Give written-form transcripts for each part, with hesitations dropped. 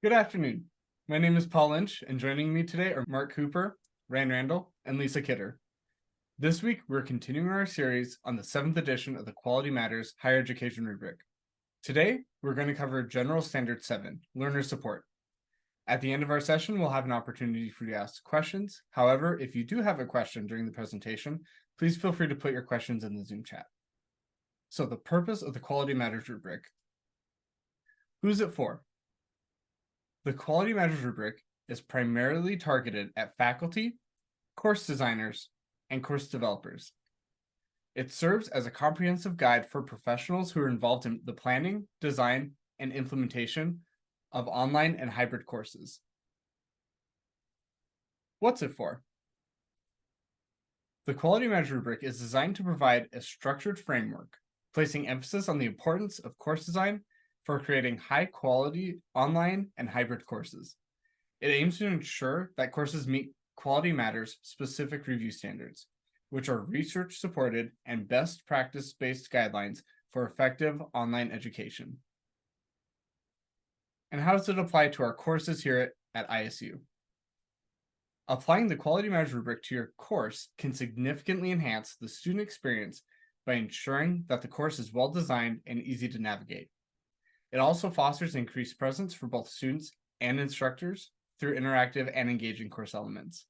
Good afternoon. My name is Paul Lynch, and joining me today are Mark Cooper, Ryan Randall, and Lisa Kidder. This week, we're continuing our series on the 7th edition of the Quality Matters Higher Education rubric. Today, we're going to cover General Standard 7, Learner Support. At the end of our session, we'll have an opportunity for you to ask questions. However, if you do have a question during the presentation, please feel free to put your questions in the Zoom chat. So the purpose of the Quality Matters rubric. Who's it for? The Quality Matters rubric is primarily targeted at faculty, course designers, and course developers. It serves as a comprehensive guide for professionals who are involved in the planning, design, and implementation of online and hybrid courses. What's it for? The Quality Matters rubric is designed to provide a structured framework, placing emphasis on the importance of course design for creating high-quality online and hybrid courses. It aims to ensure that courses meet Quality Matters specific review standards, which are research-supported and best practice-based guidelines for effective online education. And how does it apply to our courses here at ISU? Applying the Quality Matters rubric to your course can significantly enhance the student experience by ensuring that the course is well designed and easy to navigate. It also fosters increased presence for both students and instructors through interactive and engaging course elements.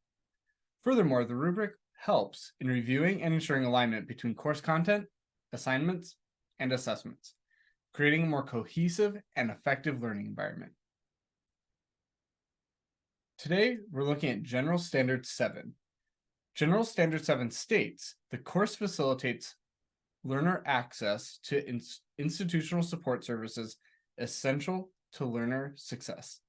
Furthermore, the rubric helps in reviewing and ensuring alignment between course content, assignments, and assessments, creating a more cohesive and effective learning environment. Today, we're looking at General Standard 7. General Standard 7 states the course facilitates learner access to institutional support services essential to learner success.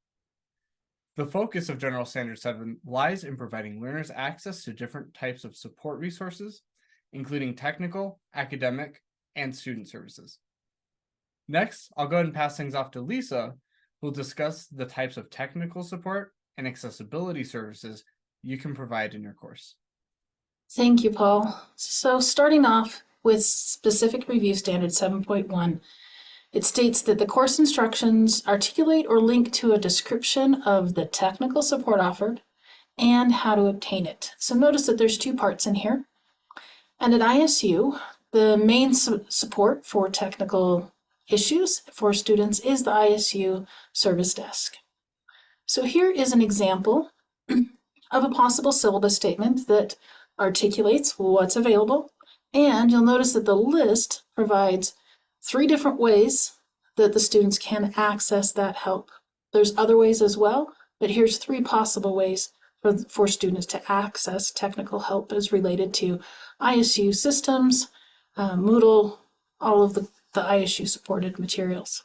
The focus of General Standard 7 lies in providing learners access to different types of support resources, including technical, academic, and student services. Next, I'll go ahead and pass things off to Lisa, who will discuss the types of technical support and accessibility services you can provide in your course. Thank you, Paul. So starting off with Specific Review Standard 7.1, it states that the course instructions articulate or link to a description of the technical support offered and how to obtain it. So notice that there's two parts in here. And at ISU, the main support for technical issues for students is the ISU Service Desk. So here is an example of a possible syllabus statement that articulates what's available, and you'll notice that the list provides 3 different ways that the students can access that help. There's other ways as well, but here's 3 possible ways for students to access technical help as related to ISU systems, Moodle, all of the ISU supported materials.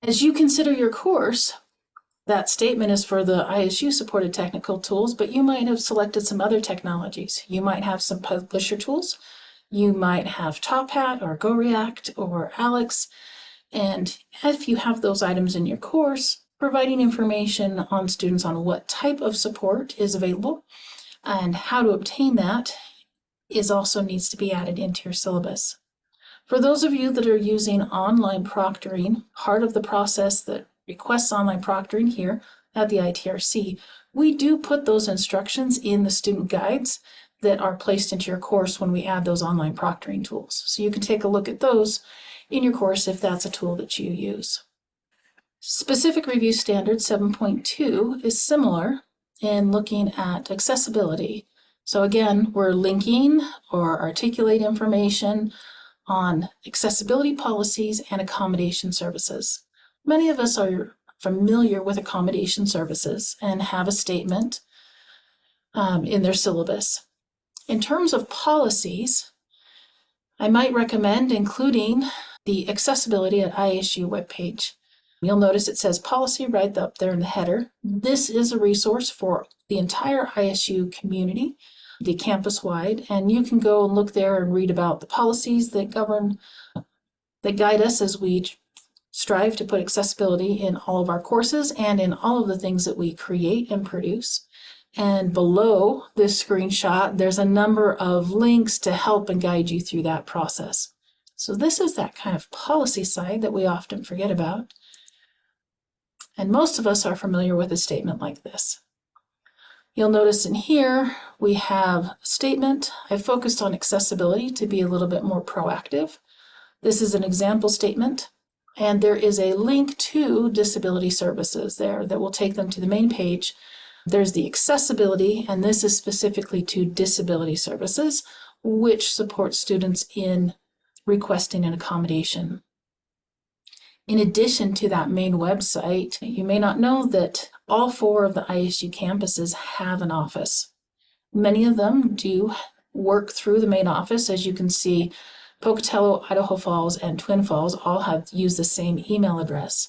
As you consider your course, that statement is for the ISU supported technical tools, but you might have selected some other technologies. You might have some publisher tools. You might have Top Hat or GoReact or Alex. And if you have those items in your course, providing information on students on what type of support is available and how to obtain that also needs to be added into your syllabus. For those of you that are using online proctoring, part of the process that requests online proctoring here at the ITRC, we do put those instructions in the student guides that are placed into your course when we add those online proctoring tools. So you can take a look at those in your course if that's a tool that you use. Specific Review Standard 7.2 is similar in looking at accessibility. So again, we're linking or articulate information on accessibility policies and accommodation services. Many of us are familiar with accommodation services and have a statement in their syllabus. In terms of policies, I might recommend including the accessibility at ISU webpage. You'll notice it says policy right up there in the header. This is a resource for the entire ISU community, the campus-wide, and you can go and look there and read about the policies that guide us as we strive to put accessibility in all of our courses and in all of the things that we create and produce. And below this screenshot, there's a number of links to help and guide you through that process. So this is that kind of policy side that we often forget about. And most of us are familiar with a statement like this. You'll notice in here we have a statement. I focused on accessibility to be a little bit more proactive. This is an example statement, and there is a link to disability services there that will take them to the main page. There's the accessibility, and this is specifically to disability services, which supports students in requesting an accommodation. In addition to that main website, you may not know that all 4 of the ISU campuses have an office. Many of them do work through the main office. As you can see, Pocatello, Idaho Falls, and Twin Falls all have used the same email address.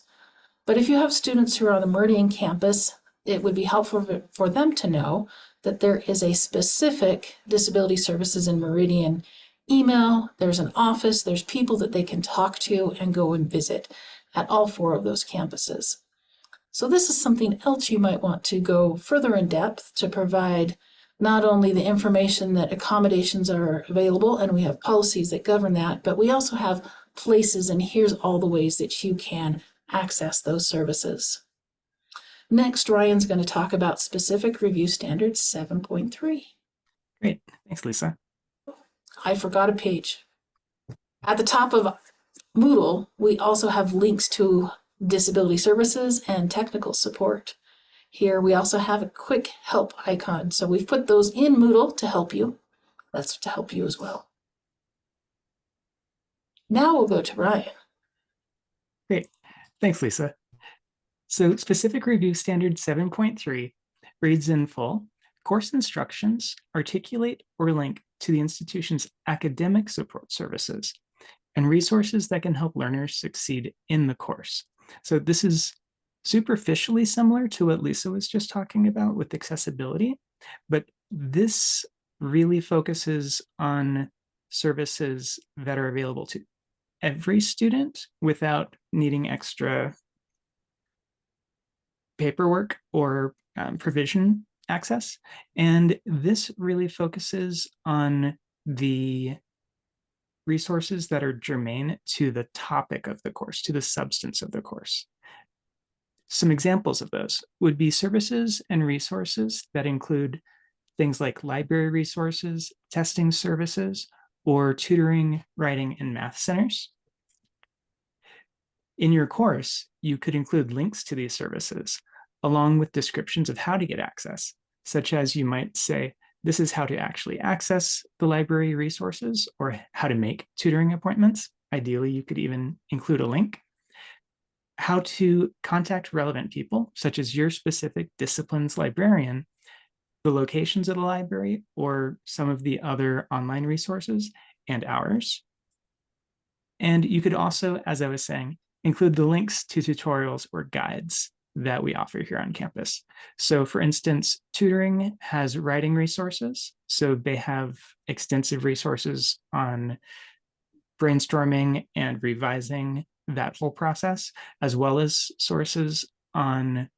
But if you have students who are on the Meridian campus, it would be helpful for them to know that there is a specific disability services in Meridian email. There's an office, there's people that they can talk to and go and visit at all 4 of those campuses. So this is something else you might want to go further in depth to provide not only the information that accommodations are available, and we have policies that govern that, but we also have places, and here's all the ways that you can access those services. Next, Ryan's going to talk about specific review standards 7.3. Great. Thanks, Lisa. I forgot a page. At the top of Moodle, we also have links to disability services and technical support. Here we also have a quick help icon. So we've put those in Moodle to help you. That's to help you as well. Now we'll go to Ryan. Great. Thanks, Lisa. So specific review standard 7.3 reads in full: course instructions articulate or link to the institution's academic support services and resources that can help learners succeed in the course. So this is superficially similar to what Lisa was just talking about with accessibility, but this really focuses on services that are available to every student without needing extra paperwork or provision access. And this really focuses on the resources that are germane to the topic of the course, to the substance of the course. Some examples of those would be services and resources that include things like library resources, testing services, or tutoring, writing, and math centers. In your course, you could include links to these services, along with descriptions of how to get access, such as you might say, this is how to actually access the library resources or how to make tutoring appointments. Ideally, you could even include a link. How to contact relevant people, such as your specific discipline's librarian, the locations of the library, or some of the other online resources and hours. And you could also, as I was saying, include the links to tutorials or guides that we offer here on campus. So for instance, tutoring has writing resources. So they have extensive resources on brainstorming and revising that whole process, as well as sources on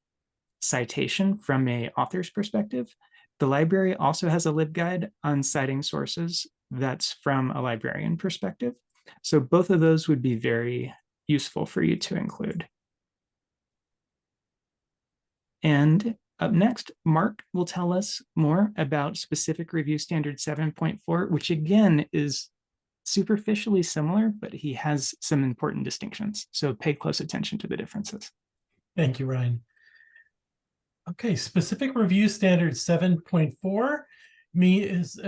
citation from an author's perspective. The library also has a LibGuide on citing sources that's from a librarian perspective. So both of those would be very useful for you to include. And up next, Mark will tell us more about specific review standard 7.4, which again is superficially similar, but he has some important distinctions. So pay close attention to the differences. Thank you, Ryan. Okay, specific review standard 7.4 is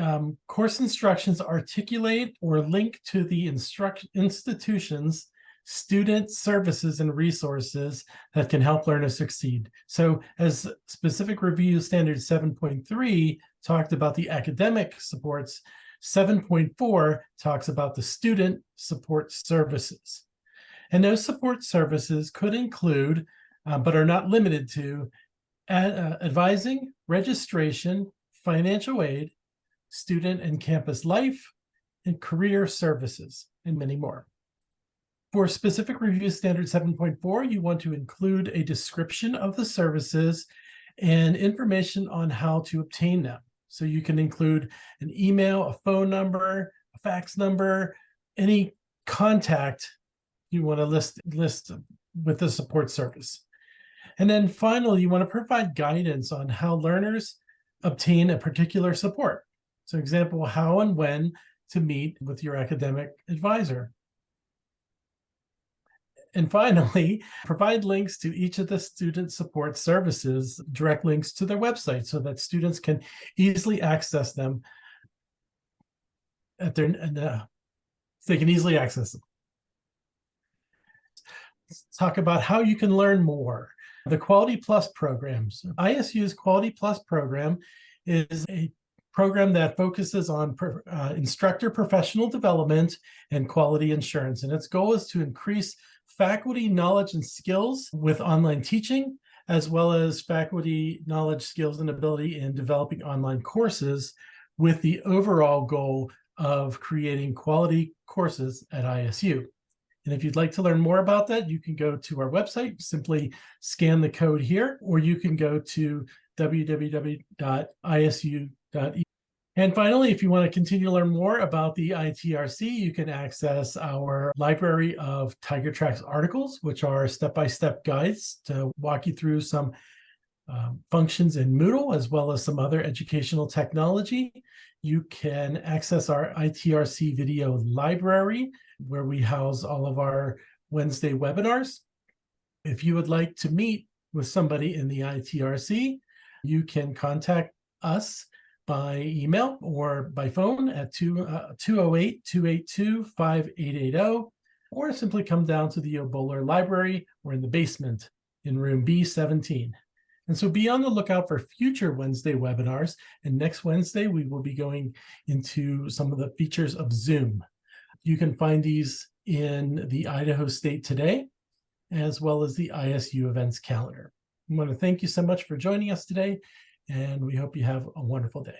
course instructions articulate or link to the institution's student services and resources that can help learners succeed. So as specific review standard 7.3 talked about the academic supports, 7.4 talks about the student support services. And those support services could include, but are not limited to, advising, registration, financial aid, student and campus life, and career services, and many more. For specific review standard 7.4, you want to include a description of the services and information on how to obtain them. So you can include an email, a phone number, a fax number, any contact you want to list with the support service. And then finally, you want to provide guidance on how learners obtain a particular support. So example, how and when to meet with your academic advisor. And finally, provide links to each of the student support services, direct links to their website so that students can easily access them at their, they can easily access them. Let's talk about how you can learn more. The Quality Plus programs. ISU's Quality Plus program is a program that focuses on instructor professional development and quality assurance. And its goal is to increase faculty knowledge and skills with online teaching, as well as faculty knowledge, skills, and ability in developing online courses with the overall goal of creating quality courses at ISU. And if you'd like to learn more about that, you can go to our website, simply scan the code here, or you can go to www.isu.edu. And finally, if you want to continue to learn more about the ITRC, you can access our library of Tiger Tracks articles, which are step-by-step guides to walk you through some functions in Moodle, as well as some other educational technology. You can access our ITRC video library, where we house all of our Wednesday webinars. If you would like to meet with somebody in the ITRC, you can contact us by email or by phone at 208-282-5880, or simply come down to the Bowler Library. We're in the basement in room B17. And so be on the lookout for future Wednesday webinars. And next Wednesday, we will be going into some of the features of Zoom. You can find these in the Idaho State Today, as well as the ISU events calendar. I want to thank you so much for joining us today, and we hope you have a wonderful day.